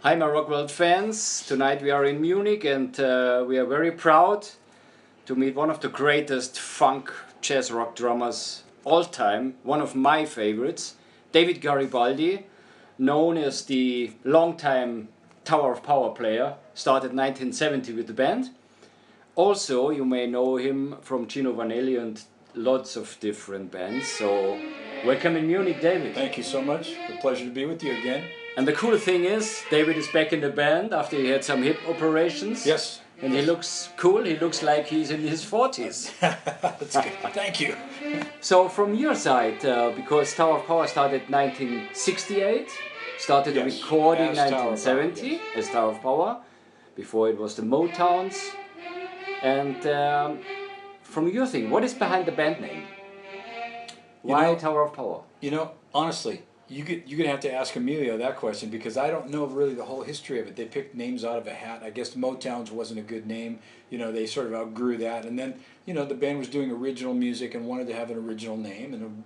Hi, myRockworld fans. Tonight we are in Munich and we are very proud to meet one of the greatest funk jazz rock drummers all time, one of my favorites, David Garibaldi, known as the longtime Tower of Power player, started 1970 with the band. Also, you may know him from Gino Vanelli and lots of different bands. So, welcome in Munich, David. Thank you so much. A pleasure to be with you again. And the cool thing is, David is back in the band after he had some hip operations. Yes. And he looks cool. He looks like he's in his 40s. That's good. Thank you. So from your side, because Tower of Power started 1968, started Yes, recording as Tower of Power, 1970 yes. as Tower of Power. Before it was the Motowns. And from your thing, what is behind the band name? Why Tower of Power? You know, honestly, you're gonna have to ask Emilio that question because I don't know really the whole history of it. They picked names out of a hat. I guess Motowns wasn't a good name. You know, they sort of outgrew that, and then the band was doing original music and wanted to have an original name, and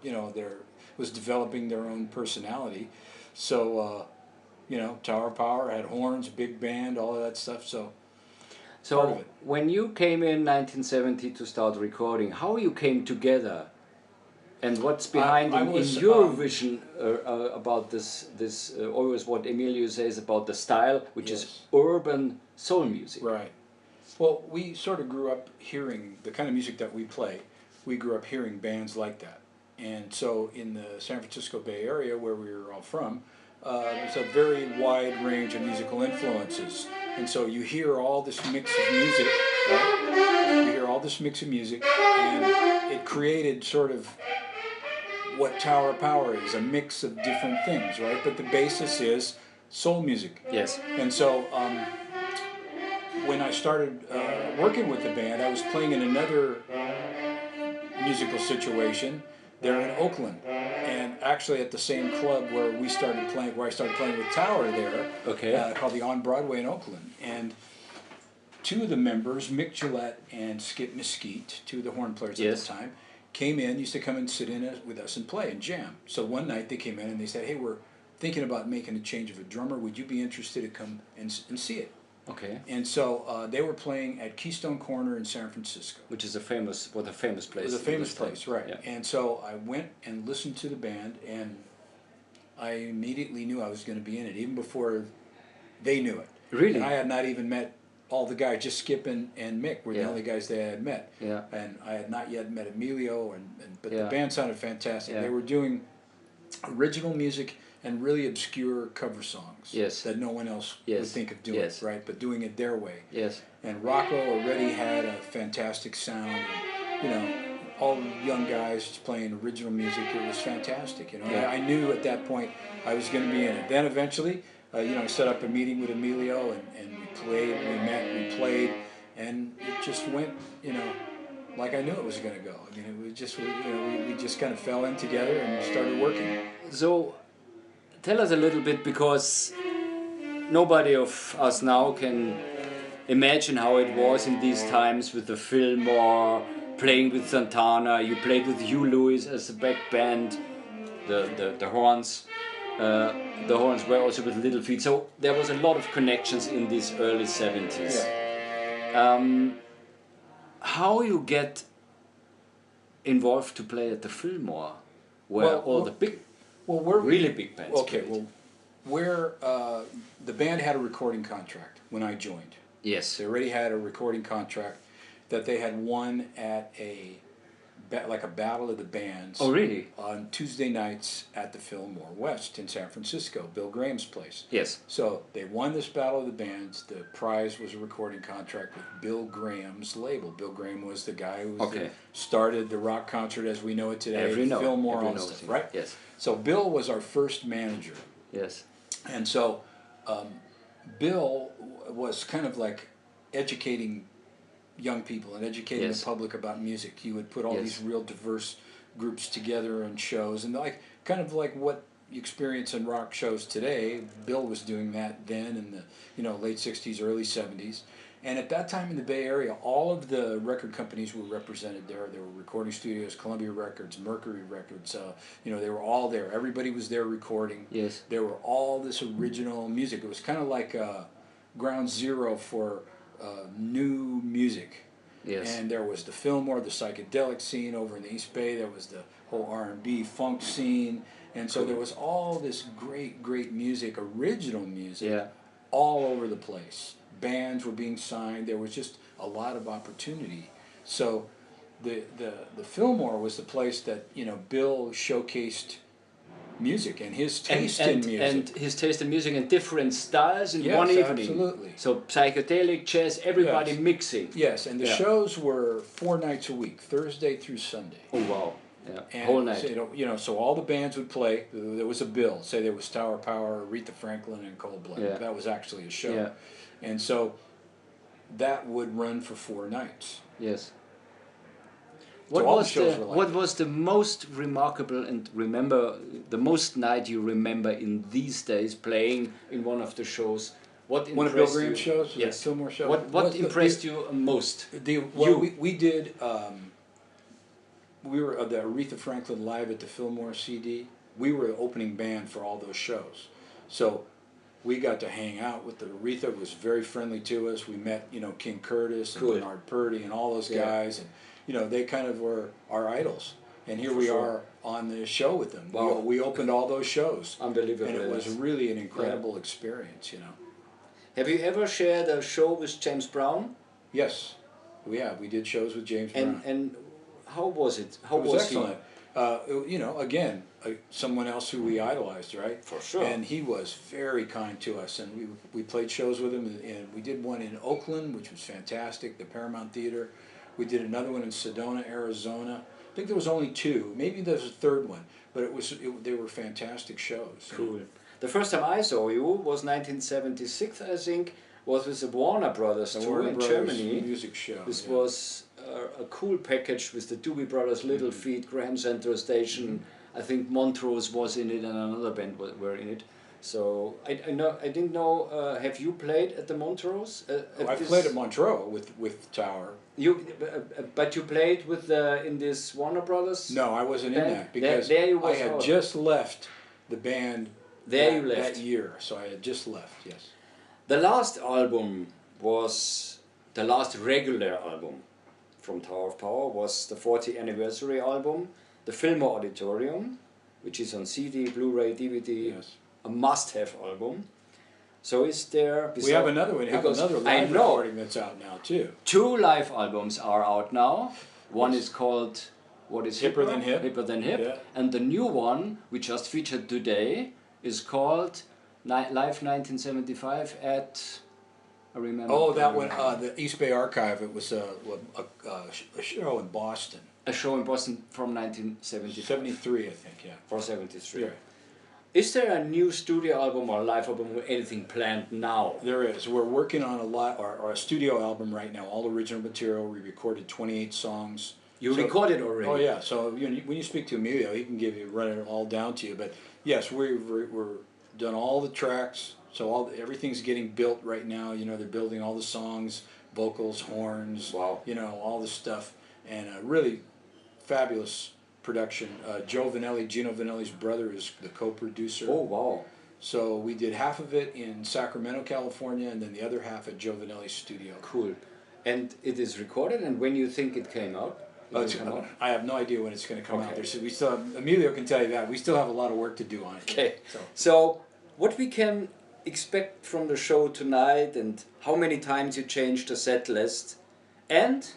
was developing their own personality. So Tower of Power had horns, big band, all of that stuff. So part of it. When you came in 1970 to start recording, how you came together? And what's behind in your vision about this always what Emilio says about the style, which is urban soul music? Right. Well, we sort of grew up hearing the kind of music that we play. We grew up hearing bands like that. And so in the San Francisco Bay Area, where we were all from, there's a very wide range of musical influences. And so you hear all this mix of music, right? You hear all this mix of music, and it created sort of what Tower of Power is, a mix of different things, right? But the basis is soul music. Yes. And so when I started working with the band, I was playing in another musical situation there in Oakland, and actually at the same club where I started playing with Tower there, called the On Broadway in Oakland. And two of the members, Mick Gillette and Skip Mesquite, two of the horn players at the time, came in, used to come and sit in with us and play and jam. So one night they came in and they said, "Hey, we're thinking about making a change of a drummer. Would you be interested to come and see it?" Okay. And so they were playing at Keystone Corner in San Francisco, which is a famous place. It was a famous place, right? Yeah. And so I went and listened to the band, and I immediately knew I was going to be in it, even before they knew it. Really? And I had not even met all the guys, just Skip and Mick were the only guys that I had met. Yeah. And I had not yet met Emilio, but the Yeah. band sounded fantastic. Yeah. They were doing original music and really obscure cover songs that no one else would think of doing, right? But doing it their way. Yes. And Rocco already had a fantastic sound. And, all the young guys playing original music. It was fantastic. Yeah. I knew at that point I was going to be in it. Then eventually, I set up a meeting with Emilio, and we met, we played, and it just went, like I knew it was going to go. I mean, it was just, we just kind of fell in together and started working. So, tell us a little bit, because nobody of us now can imagine how it was in these times with the Fillmore, playing with Santana. You played with Hugh Lewis as a back band, the horns. The horns were also with Little Feat, so there was a lot of connections in these early 70s. Yeah. How you get involved to play at the Fillmore, where all the big, really big bands okay, played? Where the band had a recording contract when I joined. Yes. They already had a recording contract that they had won at a battle of the bands. Oh, really? On Tuesday nights at the Fillmore West in San Francisco, Bill Graham's place. Yes. So they won this battle of the bands. The prize was a recording contract with Bill Graham's label. Bill Graham was the guy who started the rock concert as we know it today. Fillmore and stuff, right? Yes. So Bill was our first manager. Yes. And so Bill was kind of like educating young people and educating the public about music. He would put all these real diverse groups together on shows, and kind of like what you experience in rock shows today. Bill was doing that then in the late 60s, early 70s, And at that time in the Bay Area, all of the record companies were represented there. There were recording studios, Columbia Records, Mercury Records. You know, they were all there. Everybody was there recording. Yes. There were all this original music. It was kind of like ground zero for new music. Yes. And there was the Fillmore, the psychedelic scene over in the East Bay. There was the whole R&B funk scene. And so there was all this great music, original music, Yeah. all over the place. Bands were being signed. There was just a lot of opportunity. So the Fillmore was the place that, you know, Bill showcased music and his taste in music. And his taste in music and different styles in Yes, one evening. Absolutely. So psychedelic, jazz, everybody Yes. mixing. Yes, and the shows were 4 nights a week, Thursday through Sunday. Oh wow. Yeah. And Whole night. so, you know, so all the bands would play. There was a bill. Say there was Tower Power, Aretha Franklin, and Coldplay. Yeah. That was actually a show. Yeah. And so that would run for 4 nights. Yes. So all the shows were like what that. was the most remarkable and the most night you remember in these days playing in one of the shows? What One of Bill impressed you? Graham's shows? Yes. The Fillmore show? What impressed you most? We did, we were the Aretha Franklin Live at the Fillmore CD. We were the opening band for all those shows. So we got to hang out with the Aretha. Was very friendly to us. We met, you know, King Curtis and Cool. Bernard Purdy and all those Yeah. guys. And, you know, they kind of were our idols. And here For we sure. are on the show with them. Wow. We opened all those shows. Unbelievable. And it was yes. really an incredible experience, you know. Have you ever shared a show with James Brown? Yes, we did shows with James Brown. And how was it? How It was was excellent. You know, again, someone else who we idolized, right? For sure. And he was very kind to us, and we played shows with him, and we did one in Oakland, which was fantastic, the Paramount Theater. We did another one in Sedona, Arizona. I think there was only 2. Maybe there was a third one, but they were fantastic shows. Cool. The first time I saw you was 1976, I think, was with the Warner Brothers The tour Warner in Brothers Germany. music show. This yeah. was a cool package with the Doobie Brothers, Little Feat, Graham Central Station. I think Montrose was in it and another band were in it. So I didn't know. Have you played at the Montrose? I played at Montreux with Tower. But you played with in this Warner Brothers. No, I wasn't in band? that because there you I was had out. just left the band. There you that left. year, so I had just left. Yes. The last album was the last regular album from Tower of Power was the 40th anniversary album, the Fillmore Auditorium, which is on CD, Blu-ray, DVD, Yes. a must-have album. So is there? We have another one. We have because another I live know recording that's out now too. 2 live albums are out now. One is called What is Hipper Than Hip. Hipper Than Hip, Yeah. and the new one we just featured today is called Live 1975 at. I remember. Oh, that one, the East Bay Archive. It was a show in Boston. A show in Boston from 1973. 73, I think. Yeah. For 73. Yeah. Is there a new studio album or live album or anything planned now? There is. We're working on a studio album right now. All original material. We recorded 28 songs. You recorded already? Oh yeah. So when you speak to Emilio, he can run it all down to you. But yes, we're done all the tracks. So everything's getting built right now. You know, they're building all the songs, vocals, horns. Wow. You know, all this stuff, and really fabulous production. Gino Vanelli's brother, is the co-producer. Oh wow. So we did half of it in Sacramento, California, and then the other half at Joe Vanelli's studio. Cool. And it is recorded, and when you think it came out? I have no idea when it's going to come out. Okay. We still have, Emilio can tell you that. We still have a lot of work to do on it. Okay. So So what we can expect from the show tonight, and how many times you changed the set list, and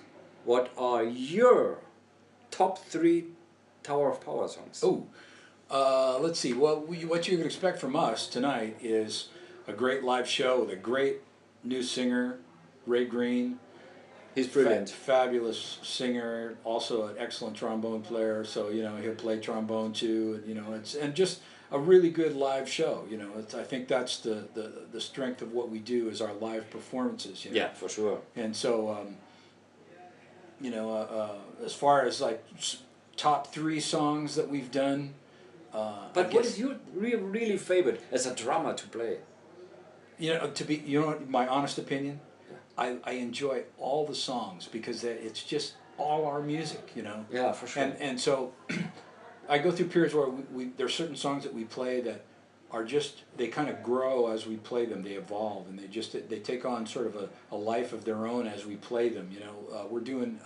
what are your top 3 Tower of Power songs? let's see. Well, what you can expect from us tonight is a great live show with a great new singer, Ray Green. He's brilliant. Fabulous singer, also an excellent trombone player. So you know he'll play trombone too. And, you know and just a really good live show. You know, I think that's the strength of what we do is our live performances. You know? Yeah, for sure. And so as far as like top 3 songs that we've done. But what is your really favorite as a drummer to play? You know, my honest opinion, I enjoy all the songs because it's just all our music, you know. Yeah, for sure. And so I go through periods where there's certain songs that we play that are just, they kind of grow as we play them. They evolve, and they take on sort of a life of their own as we play them. You know, we're doing.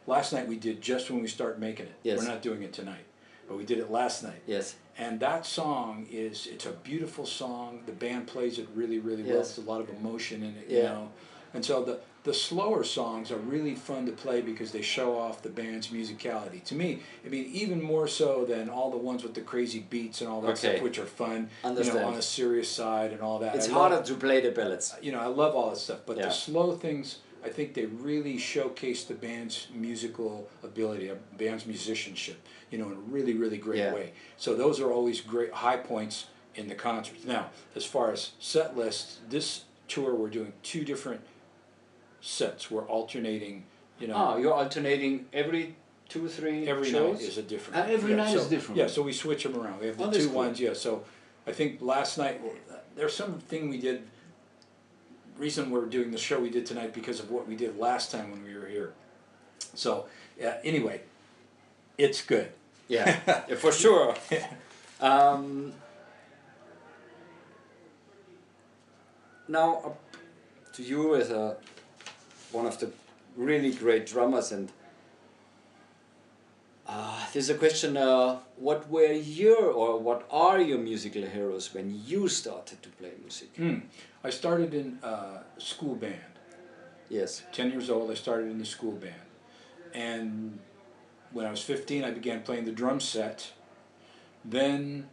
Last night we did Just When We Start Making It. Yes. We're not doing it tonight, but we did it last night. Yes. And that song it's a beautiful song. The band plays it really, really well. Yes. There's a lot of emotion in it, Yeah. you know. And so the slower songs are really fun to play because they show off the band's musicality. To me, I mean, even more so than all the ones with the crazy beats and all that Okay. stuff, which are fun, Understand. you know, on a serious side and all that. It's I harder love, to play the ballads. you know, I love all that stuff, but Yeah. the slow things, I think they really showcase the band's musical ability, a band's musicianship, you know, in a really, really great Yeah. way. So those are always great high points in the concerts. Now, as far as set lists, this tour we're doing 2 different sets. We're alternating, you know. Ah, you're alternating every 2, 3 Every shows? night is a different. Every night so, is different. Yeah, so we switch them around. We have the Oh, that's 2 cool. ones. Yeah, so I think last night there's something we did. Reason we're doing the show we did tonight because of what we did last time when we were here. So anyway, it's good. Yeah, yeah, for sure. Now, up to you as one of the really great drummers, and there's a question: what were what are your musical heroes when you started to play music? I started in school band. Yes. 10 years old, I started in the school band, and when I was 15, I began playing the drum set. Then,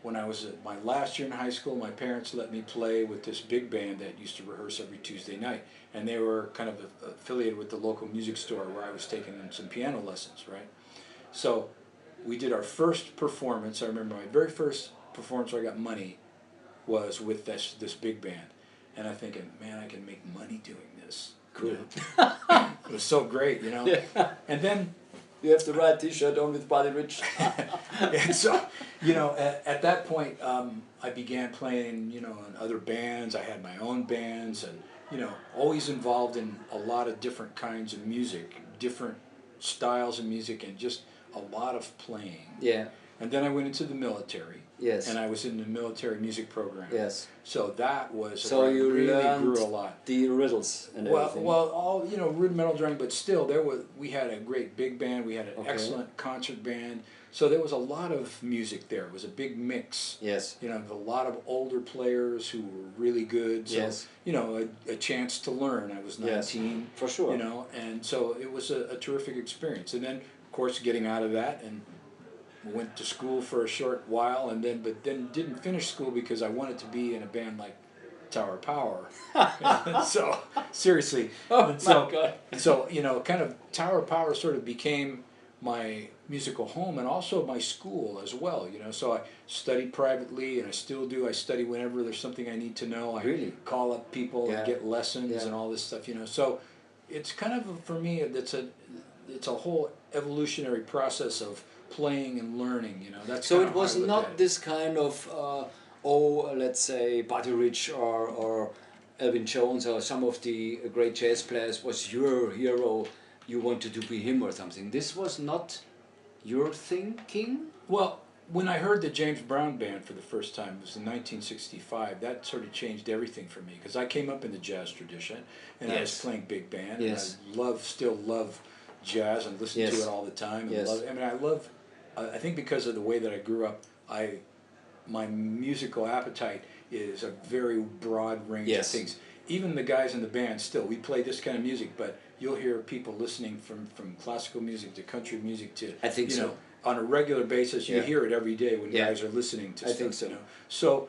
when I was at my last year in high school, my parents let me play with this big band that used to rehearse every Tuesday night. And they were kind of affiliated with the local music store where I was taking them some piano lessons, right? So we did our first performance. I remember my very first performance where I got money was with this big band. And I'm thinking, man, I can make money doing this. Cool. You know? It was so great, you know? Yeah. And then You have the right T-shirt on with Buddy Rich. and so, you know, at that point, I began playing, you know, in other bands. I had my own bands, and you know, always involved in a lot of different kinds of music, different styles of music, and just a lot of playing. Yeah. And then I went into the military. Yes. And I was in the military music program. Yes. So that was So where I you really learned grew a lot. the riddles and everything. Well, all, you know, rudimental drumming, but still, we had a great big band. We had an Okay. excellent concert band. So there was a lot of music there. It was a big mix. Yes. You know, a lot of older players who were really good. So, Yes. you know, a chance to learn. I was 19. Yes, for sure. You know, and so it was a terrific experience. And then, of course, getting out of that and went to school for a short while, but then didn't finish school because I wanted to be in a band like Tower Power. So seriously, Oh and so, my God. so you know, kind of Tower Power sort of became my musical home and also my school as well. You know, so I studied privately, and I still do. I study whenever there's something I need to know. I Really? call up people Yeah. and get lessons Yeah. and all this stuff. You know, so it's kind of for me. It's a whole evolutionary process of playing and learning, you know. That's So kind it of how was I look not at it. this kind of, let's say, Buddy Rich or Elvin Jones or some of the great jazz players was your hero, you wanted to be him or something. This was not your thinking? Well, when I heard the James Brown Band for the first time, it was in 1965, that sort of changed everything for me, because I came up in the jazz tradition, and I was Yes. playing big band, Yes. and I still love jazz and listen to Yes. it all the time. And Yes. I think because of the way that I grew up, my musical appetite is a very broad range Yes. of things. Even the guys in the band, still, we play this kind of music, but you'll hear people listening from classical music to country music to, I think you so. know, on a regular basis. You Yeah. hear it every day when Yeah. guys are listening to I stuff. think so. You know? So,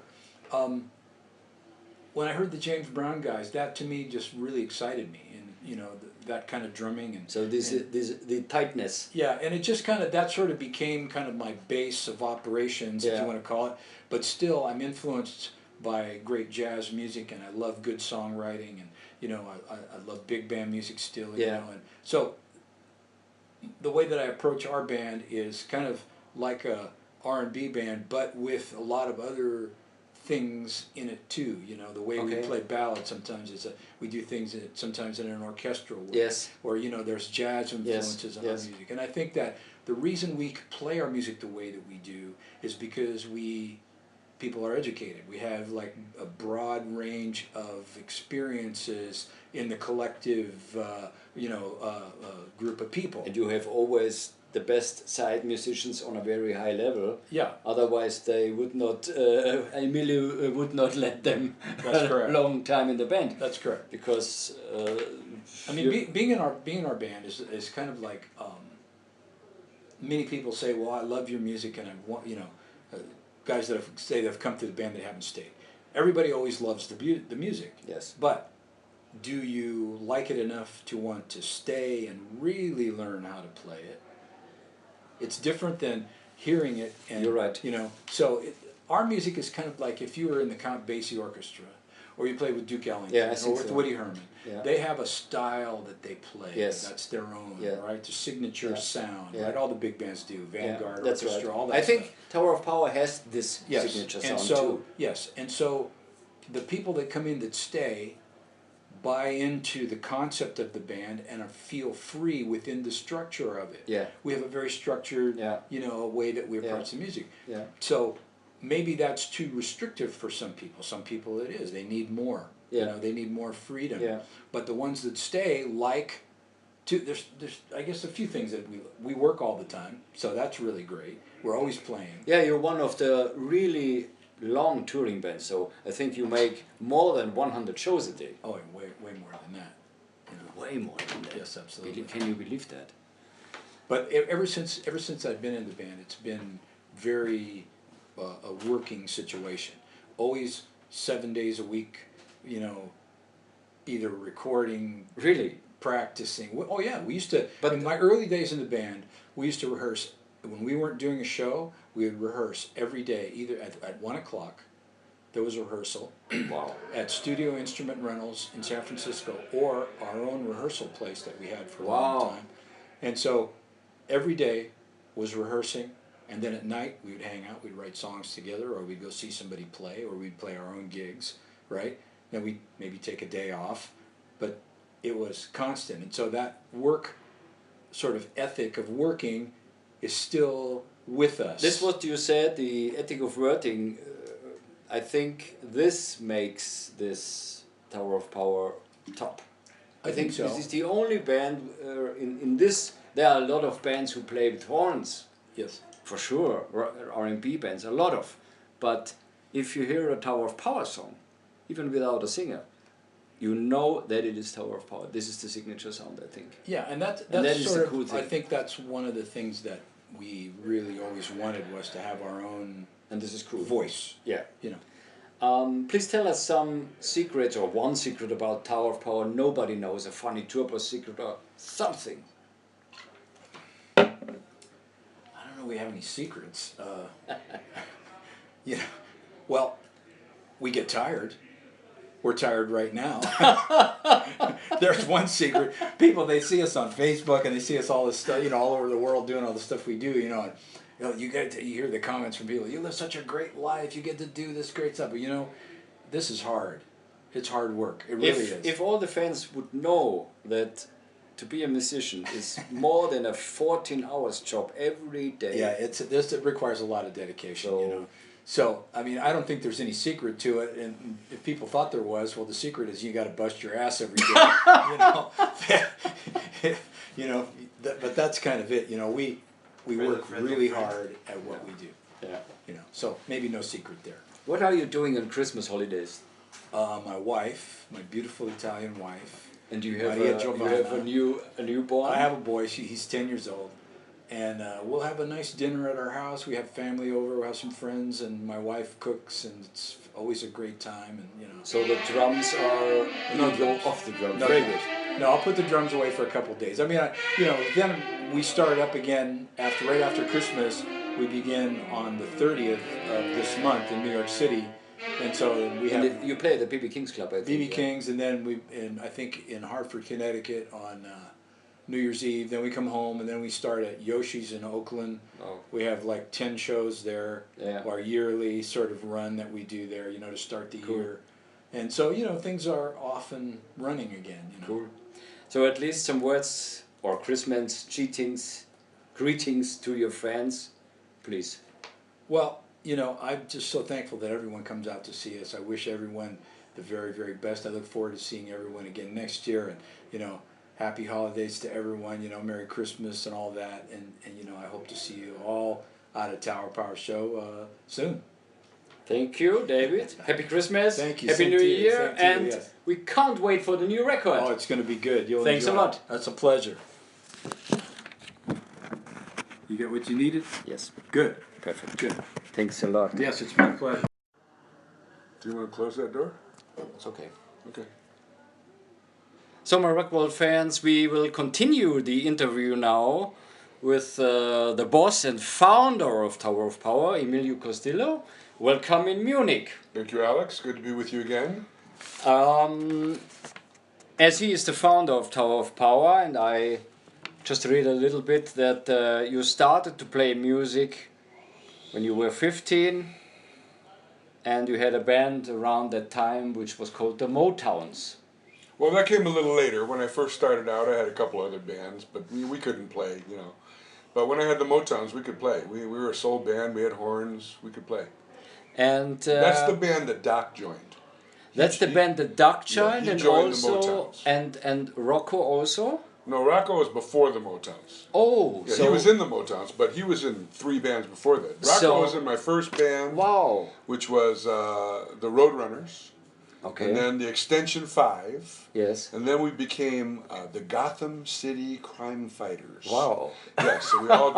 when I heard the James Brown guys, that to me just really excited me, and you know, that kind of drumming and. So this the tightness. Yeah, and it just kind of, that sort of became kind of my base of operations, if Yeah. you want to call it. But still, I'm influenced by great jazz music, and I love good songwriting, and you know, I love big band music still. You Yeah. know, and so the way that I approach our band is kind of like a R&B band, but with a lot of other things in it too. You know, the way we play ballads sometimes we do things sometimes in an orchestral way. Yes. Or there's jazz influences on our music, and I think that the reason we play our music the way that we do is because people are educated. We have like a broad range of experiences in the collective, group of people. And you have always the best side musicians on a very high level. Yeah. Otherwise, they would not. Emilio would not let them That's correct. long time in the band. That's correct. Because I mean, being in our band is kind of like many people say, well, I love your music, and I want guys that have come to the band that haven't stayed. Everybody always loves the music. Yes. But do you like it enough to want to stay and really learn how to play it? It's different than hearing it. And, you're right. So our music is kind of like if you were in the Count Basie Orchestra, or you played with Duke Ellington, or with Woody Herman. Yeah. They have a style that they play. Yes. That's their own, yeah. right? The signature sound, yeah. right? All the big bands do. Vanguard that's Orchestra, right. all that I think stuff. Tower of Power has this signature sound too. Yes, and so the people that come in that stay buy into the concept of the band and feel free within the structure of it. Yeah. We have a very structured, way that we approach the music. Yeah. So maybe that's too restrictive for some people. Some people it is. They need more. Yeah. They need more freedom. Yeah. But the ones that stay there's I guess a few things that we work all the time, so that's really great. We're always playing. Yeah, you're one of the really long touring bands, so I think you make more than 100 shows a day. Oh, way more than that. Way more than that. Yes, absolutely. Can you believe that? But ever since I've been in the band, it's been very a working situation. Always 7 days a week, either recording, really, practicing. Oh yeah, we used to. But in my early days in the band, we used to rehearse. When we weren't doing a show, we would rehearse every day, either at 1 o'clock. There was a rehearsal. Wow. At Studio Instrument Rentals in San Francisco, or our own rehearsal place that we had for a long time. And so every day was rehearsing, and then at night we would hang out, we'd write songs together, or we'd go see somebody play, or we'd play our own gigs, right? Then we'd maybe take a day off, but it was constant. And so that work sort of ethic of working is still with us. This what you said, the ethic of working. I think this makes this Tower of Power top. I think so. This is the only band in this. There are a lot of bands who play with horns. Yes. For sure, R&B bands, a lot of. But if you hear a Tower of Power song, even without a singer, you know that it is Tower of Power. This is the signature sound, I think. Yeah, and that is the cool thing. I think that's one of the things that we really always wanted, was to have our own. And this is cool. Voice. Yeah. Please tell us some secrets, or one secret about Tower of Power nobody knows, a funny turbo secret or something. I don't know we have any secrets. Well, we get tired. We're tired right now. There's one secret. People, they see us on Facebook and they see us all this stuff, all over the world doing all the stuff we do, and, you hear the comments from people. You live such a great life. You get to do this great stuff. But this is hard. It's hard work. It really is. If all the fans would know that to be a musician is more than a 14 hours job every day. Yeah, it requires a lot of dedication. So I mean, I don't think there's any secret to it. And if people thought there was, well, the secret is you got to bust your ass every day. But that's kind of it. We work really hard at what we do. Yeah. So maybe no secret there. What are you doing on Christmas holidays? My wife, my beautiful Italian wife. And do you have a newborn? I have a boy. He's 10 years old. And we'll have a nice dinner at our house. We have family over. We'll have some friends, and my wife cooks, and it's always a great time. And So the drums are off the drums. No, very good. No, I'll put the drums away for a couple of days. I mean, then we start up again right after Christmas. We begin on the 30th of this month in New York City, and so we have. And you play at the B.B. King's Club, I think. B.B. King's, and then I think in Hartford, Connecticut on New Year's Eve. Then we come home, and then we start at Yoshi's in Oakland. Oh. We have like 10 shows there. Yeah. Our yearly sort of run that we do there, you know, to start the Cool. year. And so, you know, things are often running again. You know. Cool. So at least some words or Christmas greetings to your friends, please. Well, you know, I'm just so thankful that everyone comes out to see us. I wish everyone the very, very best. I look forward to seeing everyone again next year. And, you know, happy holidays to everyone. You know, Merry Christmas and all that. And you know, I hope to see you all at a Tower Power show soon. Thank you, David. Happy Christmas. Thank you. Happy Same New to you. Year. Same to you, And yes. we can't wait for the new record. Oh, it's going to be good. You'll Thanks enjoy a lot. it. That's a pleasure. You get what you needed? Yes. Good. Perfect. Good. Thanks a lot. Yes, it's my pleasure. Do you want to close that door? It's okay. Okay. So, my myRockworld fans, we will continue the interview now with the boss and founder of Tower of Power, Emilio Castillo. Welcome in Munich. Thank you, Alex. Good to be with you again. As he is the founder of Tower of Power, and I just read a little bit that you started to play music when you were 15, and you had a band around that time which was called the Motowns. Well, that came a little later. When I first started out, I had a couple other bands, but we couldn't play, you know. But when I had the Motowns, we could play. We were a soul band. We had horns. We could play. And That's the band that Doc joined. That's the band that Doc joined, he and joined the also Motowns. and Rocco also. No, Rocco was before the Motowns. Oh, Yeah, so he was in the Motowns, but he was in 3 bands before that. Rocco So- was in my first band, wow. which was the Roadrunners, Okay. and then the Extension 5. Yes. And then we became the Gotham City Crime Fighters. Wow. Yes, so we all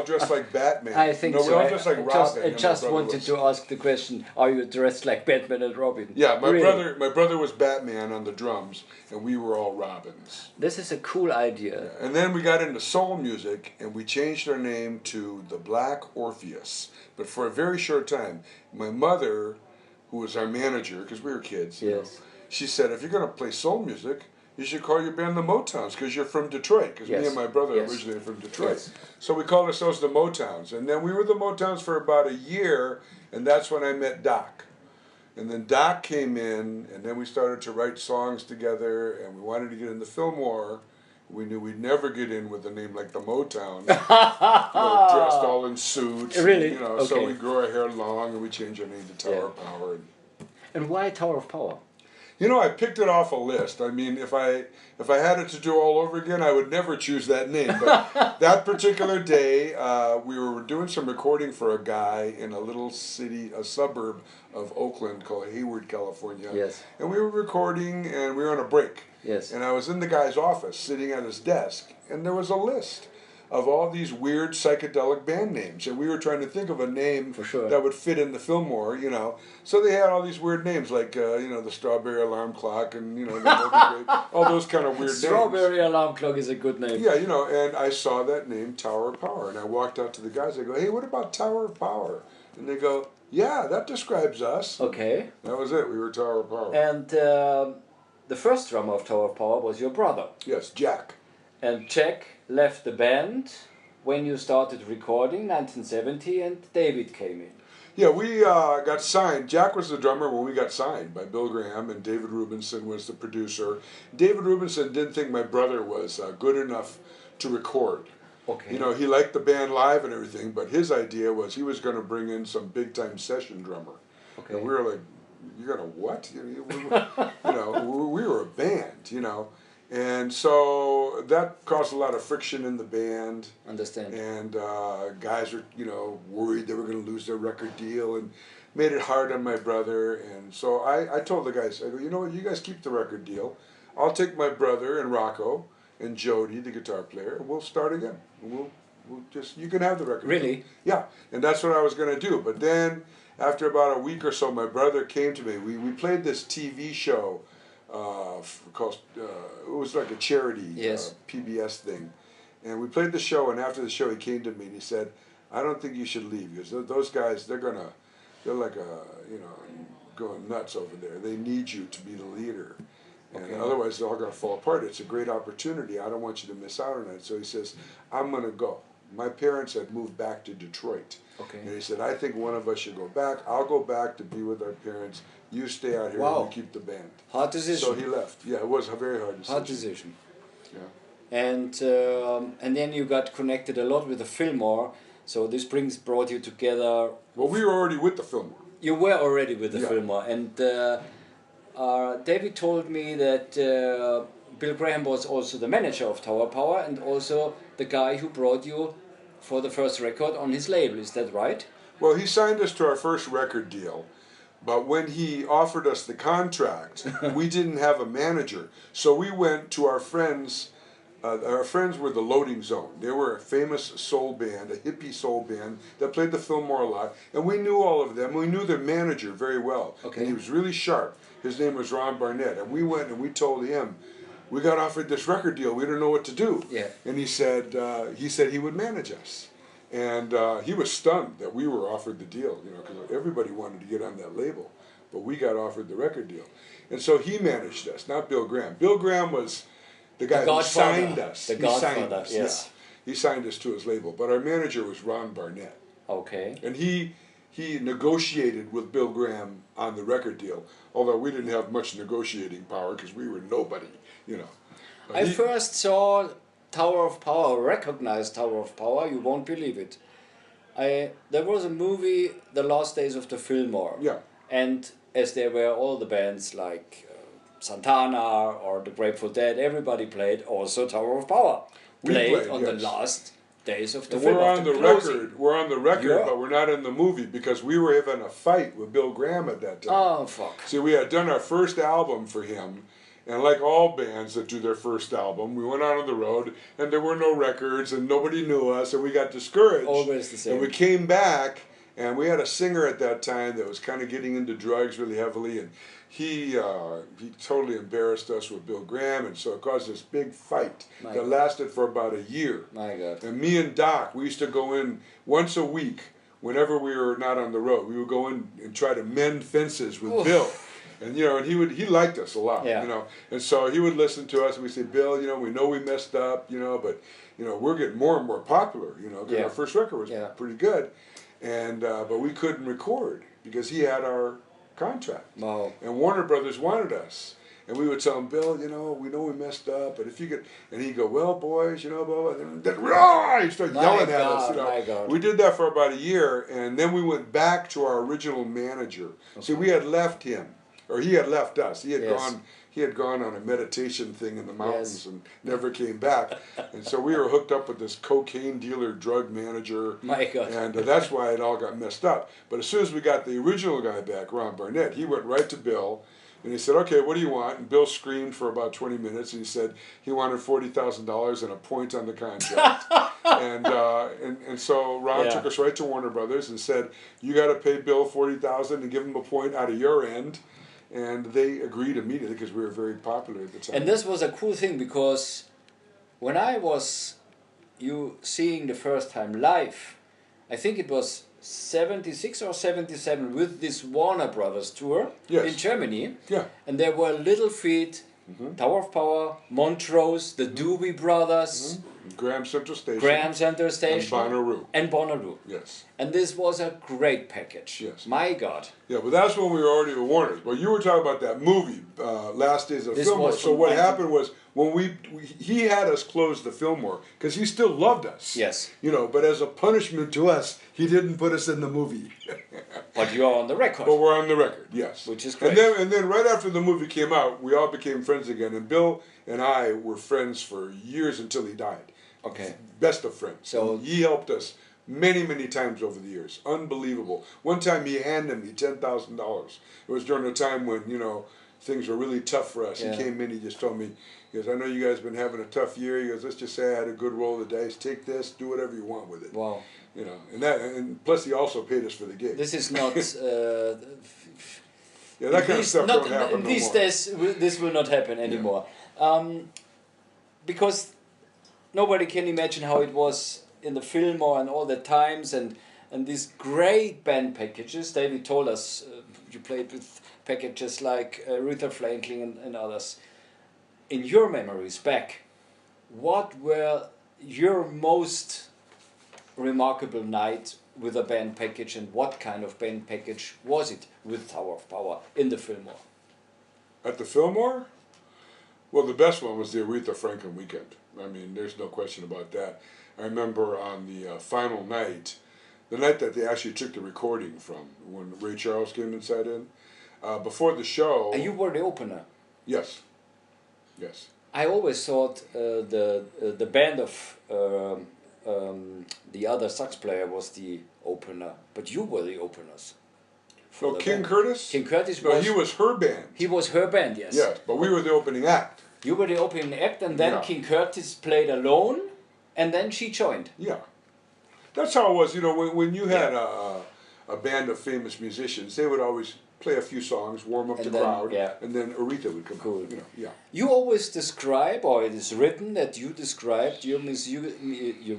dressed like Batman. I think no, so. we all dressed like Robin. I just wanted to ask the question: are you dressed like Batman and Robin? Yeah, my Really? brother was Batman on the drums, and we were all Robins. This is a cool idea. And then we got into soul music, and we changed our name to the Black Orpheus. But for a very short time, my mother, who was our manager, because we were kids, you know, Yes. she said, if you're going to play soul music, you should call your band the Motowns, because you're from Detroit, because Yes. me and my brother Yes. originally are from Detroit. Yes. So we called ourselves the Motowns. And then we were the Motowns for about a year, and that's when I met Doc. And then Doc came in, and then we started to write songs together, and we wanted to get into Fillmore. We knew we'd never get in with a name like the Motowns, dressed all in suits. Really? You know, so Okay. we grew our hair long, and we changed our name to Tower of Power. And why Tower of Power? You know, I picked it off a list. I mean, if I had it to do all over again, I would never choose that name. But that particular day, we were doing some recording for a guy in a little city, a suburb of Oakland called Hayward, California. Yes. And we were recording, and we were on a break. Yes. And I was in the guy's office, sitting at his desk, and there was a list of all these weird psychedelic band names, and we were trying to think of a name For sure. that would fit in the Fillmore, you know. So they had all these weird names, like you know, the Strawberry Alarm Clock, and you know, the Milky Way, all those kind of weird Strawberry Alarm Clock is a good name. names. Yeah, you know, and I saw that name, Tower of Power, and I walked out to the guys. I go, "Hey, what about Tower of Power?" And they go, "Yeah, that describes us." Okay. That was it. We were Tower of Power. And the first drummer of Tower of Power was your brother. Yes, Jack. And Jack left the band when you started recording, 1970, and David came in. Yeah, we got signed. Jack was the drummer when we got signed by Bill Graham, and David Rubinson was the producer. David Rubinson didn't think my brother was good enough to record. Okay. You know, he liked the band live and everything, but his idea was he was going to bring in some big-time session drummer. Okay. And we were like, you're going to what? You know, we were a band, you know. And so that caused a lot of friction in the band. Understand. And guys were, you know, worried they were going to lose their record deal and made it hard on my brother. And so I told the guys, I go, you know what, you guys keep the record deal. I'll take my brother and Rocco and Jody, the guitar player, and we'll start again. And we'll just, you can have the record Really? deal. Yeah, and that's what I was going to do. But then after about a week or so, my brother came to me. We played this TV show called, it was like a charity Yes. PBS thing. And we played the show, and after the show he came to me and he said, I don't think you should leave, because those guys, they're like you know, going nuts over there. They need you to be the leader. And Okay. otherwise, it's all going to fall apart. It's a great opportunity. I don't want you to miss out on it. So he says, I'm going to go. My parents had moved back to Detroit. Okay. And he said, I think one of us should go back. I'll go back to be with our parents. You stay out here Wow. and you keep the band. Hard decision. So he left. Yeah, it was a very hard decision. Hard decision. Yeah. And then you got connected a lot with the Fillmore. So this brought you together. Well, we were already with the Fillmore. You were already with the Yeah. Fillmore, and David told me that Bill Graham was also the manager of Tower Power and also the guy who brought you for the first record on his label. Is that right? Well, he signed us to our first record deal, but when he offered us the contract, we didn't have a manager. So we went to our friends. Our friends were the Loading Zone. They were a famous soul band, a hippie soul band that played the Fillmore a lot. And we knew all of them. We knew their manager very well. Okay. And he was really sharp. His name was Ron Barnett. And we went and we told him, we got offered this record deal. We don't know what to do. Yeah. And he said he would manage us. And he was stunned that we were offered the deal, because everybody wanted to get on that label. But we got offered the record deal. And so he managed us, not Bill Graham. Bill Graham was the guy who signed us. The He Godfather, signed us, yes. yeah. He signed us to his label. But our manager was Ron Barnett. Okay. And he negotiated with Bill Graham on the record deal, although we didn't have much negotiating power because we were nobody, But I first saw Tower of Power, recognized Tower of Power, you won't believe it. There was a movie, The Last Days of the Fillmore. Yeah. And as there were all the bands like Santana or the Grateful Dead, everybody played also Tower of Power. We Played played, on the yes. last days of the And film. we're of on the closing. record. We're on the record, Yeah. but we're not in the movie because we were having a fight with Bill Graham at that time. Oh, fuck. See, we had done our first album for him, and like all bands that do their first album, we went out on the road, and there were no records, and nobody knew us, and we got discouraged. Always the same. And we came back, and we had a singer at that time that was kind of getting into drugs really heavily, and he totally embarrassed us with Bill Graham, and so it caused this big fight My that God. lasted for about a year. My God. And me and Doc, we used to go in once a week whenever we were not on the road. We would go in and try to mend fences with Oof. Bill. And and he liked us a lot, Yeah. And so he would listen to us and we'd say, Bill, we know we messed up, but we're getting more and more popular, because Yeah. our first record was Yeah. pretty good. And but we couldn't record because he had our contract. Wow. And Warner Brothers wanted us. And we would tell him, Bill, we know we messed up, but if you could, and he'd go, well, boys, blah, blah, and then he'd start My yelling at God, us, my God. We did that for about a year, and then we went back to our original manager. See, we had left him, or he had left us. He had Yes. gone on a meditation thing in the mountains Yes. and never came back. And so we were hooked up with this cocaine dealer, drug manager. My God. And that's why it all got messed up. But as soon as we got the original guy back, Ron Barnett, he went right to Bill. And he said, okay, what do you want? And Bill screamed for about 20 minutes. And he said he wanted $40,000 and a point on the contract. and so Ron Yeah. took us right to Warner Brothers and said, you got to pay Bill $40,000 and give him a point out of your end. And they agreed immediately because we were very popular at the time. And this was a cool thing because when I was you seeing the first time live, I think it was 76 or 77 with this Warner Brothers tour Yes. in Germany. Yeah. And there were Little Feat, Tower of Power, Montrose, the Doobie Brothers, Graham Central Station. Graham Center Station, Bonnaroo. and Bonnaroo. Yes. And this was a great package. Yes. My God. Yeah, but that's when we were already with Warner's. But you were talking about that movie, Last Days of This Fillmore. was So from what 19 happened was when he had us close the Fillmore because he still loved us. Yes. But as a punishment to us, he didn't put us in the movie. But you are on the record. But we're on the record, yes. Which is great. And then right after the movie came out, we all became friends again. And Bill and I were friends for years until he died. Okay. Best of friends. So- And he helped us many, many times over the years. Unbelievable. One time he handed me $10,000. It was during a time when, things were really tough for us. Yeah. He came in, he just told me, he goes, I know you guys have been having a tough year. He goes, let's just say I had a good roll of the dice. Take this, do whatever you want with it. Wow. And plus he also paid us for the gig. This is not. Yeah, that kind of stuff not, don't happen no these more. days, this will not happen anymore. Because nobody can imagine how it was in the Fillmore and all the times and these great band packages. David told us you played with packages like Aretha Franklin and others. in your memories back, what were your most remarkable night with a band package, and what kind of band package was it with Tower of Power in the Fillmore? At the Fillmore? Well, the best one was the Aretha Franklin weekend. I mean, there's no question about that. I remember on the final night, the night that they actually took the recording from, when Ray Charles came and sat in, before the show. And you were the opener. Yes. Yes. I always thought the band of the other sax player was the opener, but you were the openers. So King Curtis? King Curtis No, was... he was her band. He was her band, yes. Yes, but we were the opening act. You were the opening act, and then Yeah. King Curtis played alone, and then she joined. Yeah. That's how it was. You know, when you had a band of famous musicians, they would always play a few songs, warm up And the then, crowd, yeah. and then Aretha would come Cool. out. You know, yeah. You always describe, or it is written that you described your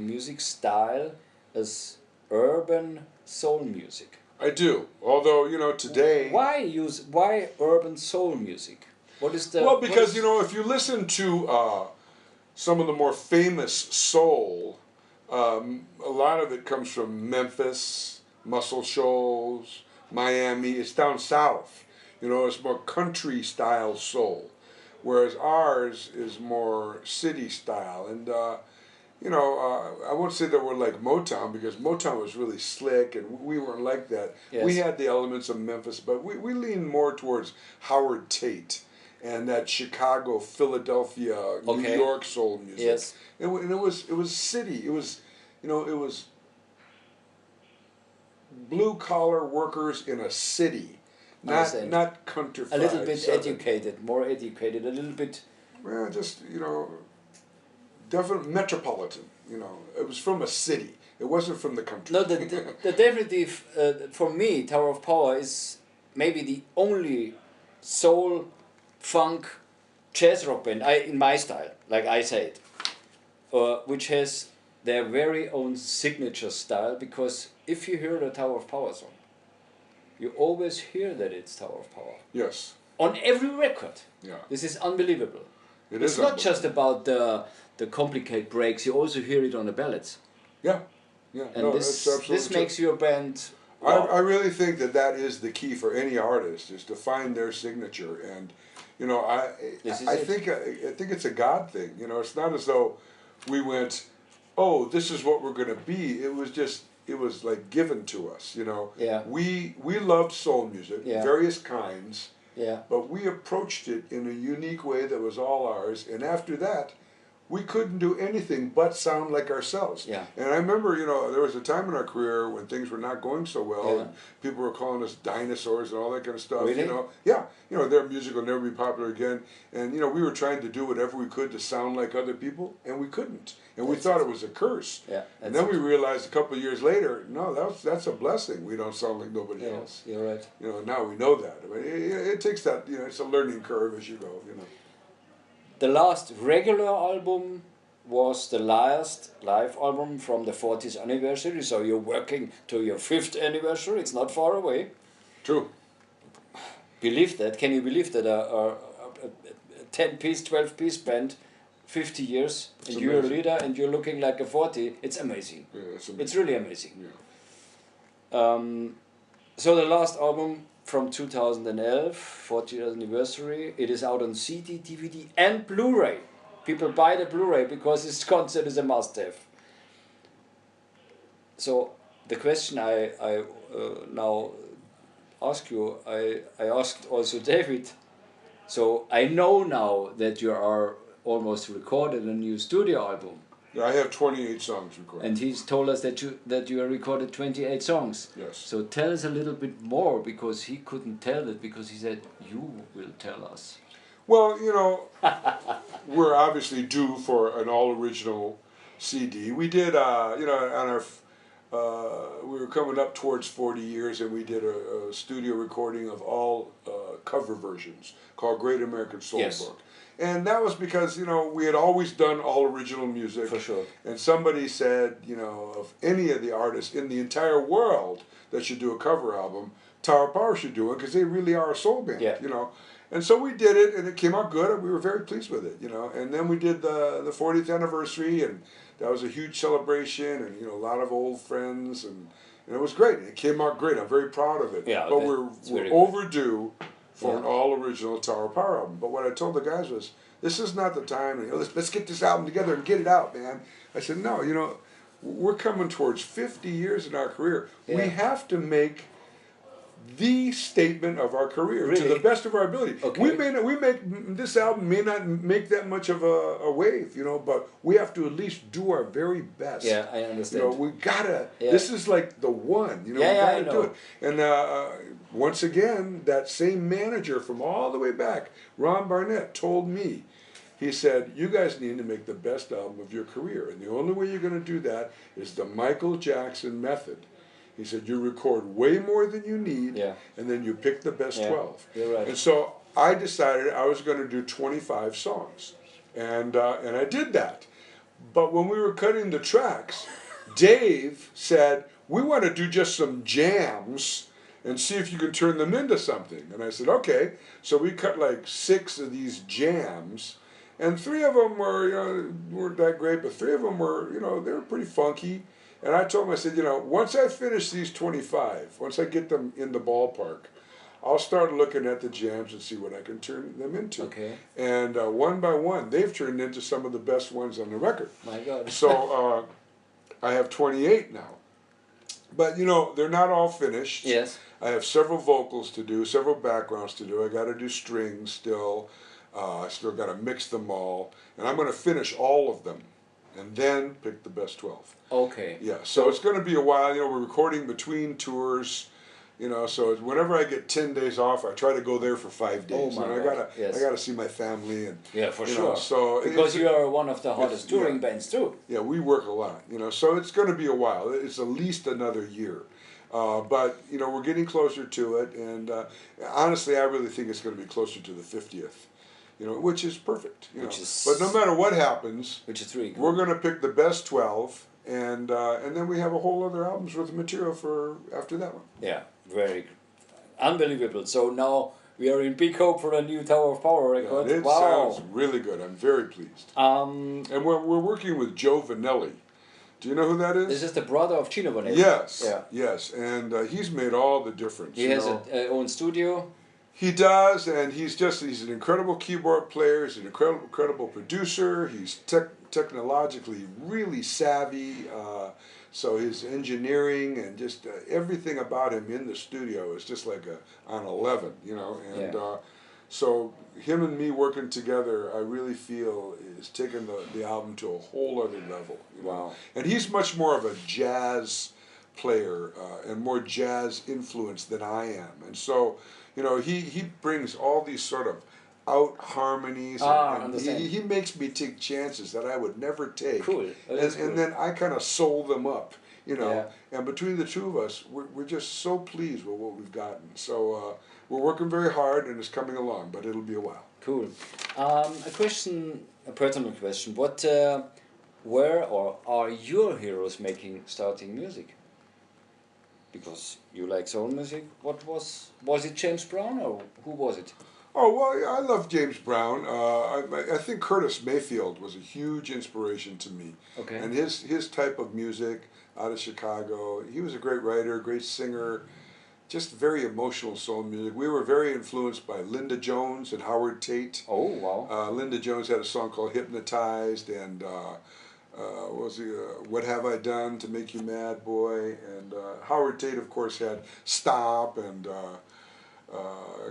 music style as urban soul music. I do. Although, you know, today... Why urban soul music? What is the... Well, because, you know, if you listen to some of the more famous soul, a lot of it comes from Memphis, Muscle Shoals, Miami. It's down south. You know, it's more country style soul, whereas ours is more city style. And you know, I won't say that we're like Motown, because Motown was really slick and we weren't like that. Yes. We had the elements of Memphis, but we lean more towards Howard Tate and that Chicago, Philadelphia, New Okay. York soul music. Yes. And it was city. It was, you know, it was blue collar workers in a city, Understand. not countrified. A little bit southern. educated, more educated, a little bit... Well, just, you know, definitely metropolitan. You know, it was from a city. It wasn't from the country. No, the definitely, for me, Tower of Power is maybe the only soul, funk, jazz rock band, in my style, like I said, which has their very own signature style, because if you hear the Tower of Power song, you always hear that it's Tower of Power. Yes. On every record. Yeah. This is unbelievable. It's It's not just about the complicated breaks, you also hear it on the ballads. Yeah. Yeah. And no, this that's absolutely this true. makes your band... I really think that is the key for any artist, is to find their signature. And, you know, I think it's a God thing. You know, it's not as though we went, oh, this is what we're going to be. It was like given to us, you know. Yeah. We loved soul music, Yeah. various kinds, Yeah. but we approached it in a unique way that was all ours. And after that, we couldn't do anything but sound like ourselves. Yeah. And I remember, you know, there was a time in our career when things were not going so well, Yeah. and people were calling us dinosaurs and all that kind of stuff. Really? You know, yeah, you know, their music will never be popular again. And you know, we were trying to do whatever we could to sound like other people, and we couldn't. And we thought it was a curse. Yeah, And then we realized a couple of years later, no, that's a blessing. We don't sound like nobody Yeah, else. you're right. You know, now we know that. I mean, it takes that. You know, it's a learning curve as you go. You know. The last regular album was the last live album from the 40th anniversary, so you're working to your 5th anniversary. It's not far away. True. Believe that? Can you believe that a 10-piece, 12-piece band, 50 years, and you're a amazing. leader and you're looking like a 40? It's amazing. Yeah, it's amazing. It's really amazing. Yeah. So the last album from 2011, 40th anniversary, it is out on CD, DVD and Blu-ray. People buy the Blu-ray because this concert is a must-have. So the question I now ask you, I asked also David. So I know now that you are almost recorded a new studio album. Yeah, I have 28 songs recorded. And he's told us that you have recorded 28 songs. Yes. So tell us a little bit more, because he couldn't tell it, because he said you will tell us. Well, you know, we're obviously due for an all-original CD. We did, you know, on our, we were coming up towards 40 years, and we did a studio recording of all cover versions called Great American Soul Yes. Book. And that was because, you know, we had always done all original music. For sure. And somebody said, you know, of any of the artists in the entire world that should do a cover album, Tower of Power should do it because they really are a soul band, Yeah. you know. And so we did it, and it came out good, and we were very pleased with it, you know. And then we did the 40th anniversary, and that was a huge celebration, and you know, a lot of old friends, and it was great. It came out great. I'm very proud of it. Yeah, but that's we're very good. overdue for an all original Tower of Power album. But what I told the guys was, this is not the time. You know, let's get this album together and get it out, man. I said, no, you know, we're coming towards 50 years in our career. Yeah. We have to make the statement of our career to Really? the best of our ability. Okay. We make this album may not make that much of a wave, you know, but we have to at least do our very best. Yeah, I You understand. know, we gotta. Yeah. This is like the one. You know, Yeah, we I gotta do it. And once again, that same manager from all the way back, Ron Barnett, told me. He said, "You guys need to make the best album of your career, and the only way you're going to do that is the Michael Jackson method." He said, "You record way more than you need, Yeah. and then you pick the best 12." You're right. And so I decided I was going to do 25 songs, and I did that. But when we were cutting the tracks, Dave said, "We want to do just some jams and see if you can turn them into something." And I said, "Okay." So we cut like 6 of these jams, and 3 of them were, you know, weren't that great, but 3 of them were, you know, they were pretty funky. And I told him, I said, you know, once I finish these 25, once I get them in the ballpark, I'll start looking at the jams and see what I can turn them into. Okay. And one by one, they've turned into some of the best ones on the record. My God. So I have 28 now. But, you know, they're not all finished. Yes. I have several vocals to do, several backgrounds to do. I got to do strings still. I still got to mix them all. And I'm going to finish all of them and then pick the best 12. Okay. Yeah, so it's going to be a while. You know, we're recording between tours. You know, so whenever I get 10 days off, I try to go there for 5 days. Oh my and God. I gotta see my family and Yeah, for you sure. know, so because you are one of the hottest touring yeah. bands too. Yeah, we work a lot. You know, so it's going to be a while. It's at least another year. But you know, we're getting closer to it, and honestly, I really think it's going to be closer to the 50th. You know, which is perfect. You know. But no matter what happens, which is really good. we're going to pick the best 12, and then we have a whole other albums with the material for after that one. Yeah, very unbelievable. So now we are in big hope for a new Tower of Power record. Yeah, it wow. sounds really good. I'm very pleased. And we're working with Joe Vanelli. Do you know who that is? This is the brother of Gino Vanelli. Yes. Yeah. Yes, and he's made all the difference. He has his own studio. He does, and he's an incredible keyboard player. He's an incredible producer. He's technologically really savvy. So his engineering and just everything about him in the studio is just like on 11, you know. And so him and me working together, I really feel is taking the album to a whole other level. You know? Wow. And he's much more of a jazz player and more jazz influence than I am. And so, you know, he brings all these sort of out harmonies, and he makes me take chances that I would never take. Cool. And then I kind of soul them up, you know. And between the two of us, we're just so pleased with what we've gotten. So we're working very hard, and it's coming along, but it'll be a while. Cool. A personal question. What were or are your heroes starting music? Because you like soul music. What was it James Brown or who was it? Oh, well, I love James Brown. I think Curtis Mayfield was a huge inspiration to me. Okay. And his type of music out of Chicago, he was a great writer, great singer, just very emotional soul music. We were very influenced by Linda Jones and Howard Tate. Oh, wow. Linda Jones had a song called Hypnotized, and What Have I Done to Make You Mad, Boy? And Howard Tate, of course, had Stop and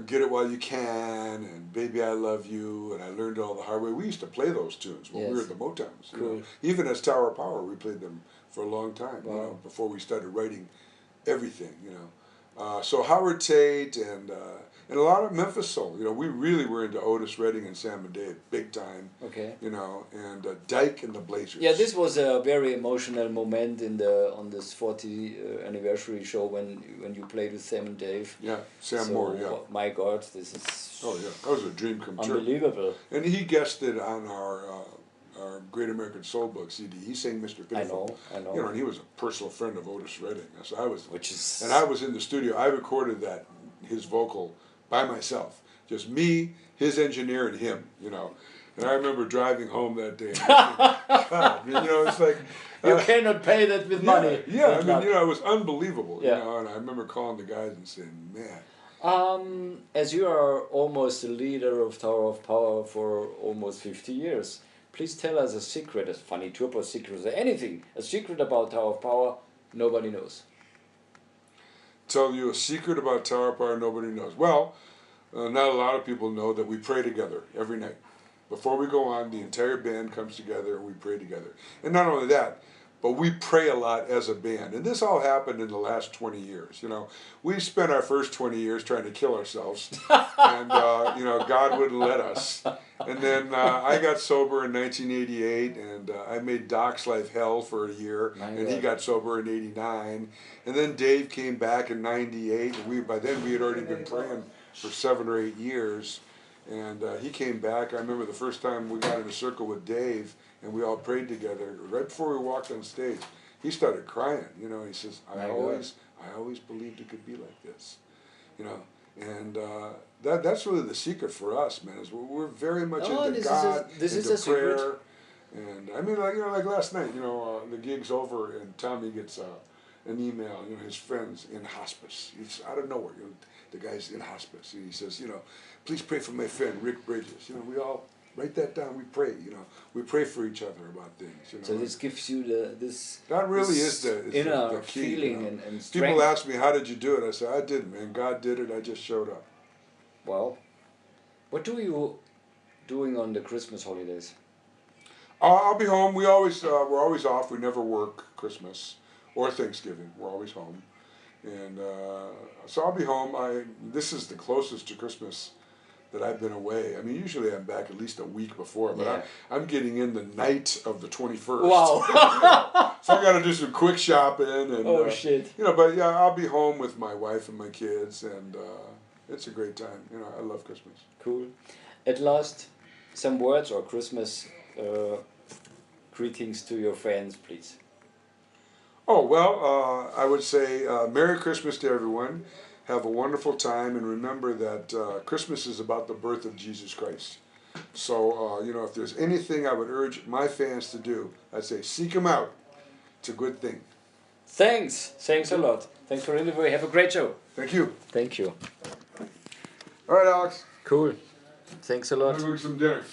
Get It While You Can and Baby I Love You, and I Learned It All the Hard Way. We used to play those tunes when we were at the Motowns. Cool. You know? Even as Tower of Power, we played them for a long time, wow. you know, before we started writing everything, you know. So Howard Tate and a lot of Memphis soul. You know, we really were into Otis Redding and Sam and Dave, big time. Okay. You know, and Dyke and the Blazers. Yeah, this was a very emotional moment on this 40th anniversary show when you played with Sam and Dave. Yeah, Sam Moore. Yeah. My God, this is. Oh yeah, that was a dream come true. Unbelievable. And he guested on our our Great American Soul Book CD. He sang Mr. Pitiful. I know. You know, and he was a personal friend of Otis Redding. So I was, And I was in the studio. I recorded his vocal by myself, just me, his engineer, and him. You know, and I remember driving home that day. And thinking, God, you know, it's like you cannot pay that with money. Yeah, I mean, you know, it was unbelievable. Yeah. You know, and I remember calling the guys and saying, "Man." As you are almost the leader of Tower of Power for almost 50 years, please tell us a secret, a funny turbo secret, or anything, a secret about Tower of Power nobody knows. Tell you a secret about Tower of Power nobody knows. Well, not a lot of people know that we pray together every night. Before we go on, the entire band comes together and we pray together. And not only that, but we pray a lot as a band. And this all happened in the last 20 years. You know, we spent our first 20 years trying to kill ourselves. And, you know, God wouldn't let us. And then I got sober in 1988, and I made Doc's life hell for a year. And he got sober in 89. And then Dave came back in 98. And by then we had already been praying for 7 or 8 years. And he came back. I remember the first time we got in a circle with Dave, and we all prayed together. Right before we walked on stage, he started crying. You know, he says, "I always believed it could be like this." You know, and that's really the secret for us, man. Is we're very much into God, into prayer. And I mean, like, you know, like last night, you know, the gig's over, and Tommy gets an email. You know, his friend's in hospice. He's out of nowhere. You know, the guy's in hospice. And he says, you know, "Please pray for my friend Rick Bridges." You know, we all write that down. We pray. You know, we pray for each other about things. You know, so this gives you this. That really is the key, feeling, you know? and strength. People ask me, "How did you do it?" I say, "I didn't, man. God did it. I just showed up." Well, what do you doing on the Christmas holidays? I'll be home. We're always off. We never work Christmas or Thanksgiving. We're always home, and so I'll be home. This is the closest to Christmas that I've been away. I mean, usually I'm back at least a week before, but I'm getting in the night of the 21st. Wow! So I got to do some quick shopping and shit. You know, but yeah, I'll be home with my wife and my kids, and it's a great time. You know, I love Christmas. Cool. At last, some words or Christmas greetings to your friends, please. Oh, well, I would say Merry Christmas to everyone. Have a wonderful time, and remember that Christmas is about the birth of Jesus Christ. So, you know, if there's anything I would urge my fans to do, I'd say seek him out. It's a good thing. Thanks. Thanks a lot. Thanks for the interview. Have a great show. Thank you. Thank you. All right, Alex. Cool. Thanks a lot. I'm going to some dinner.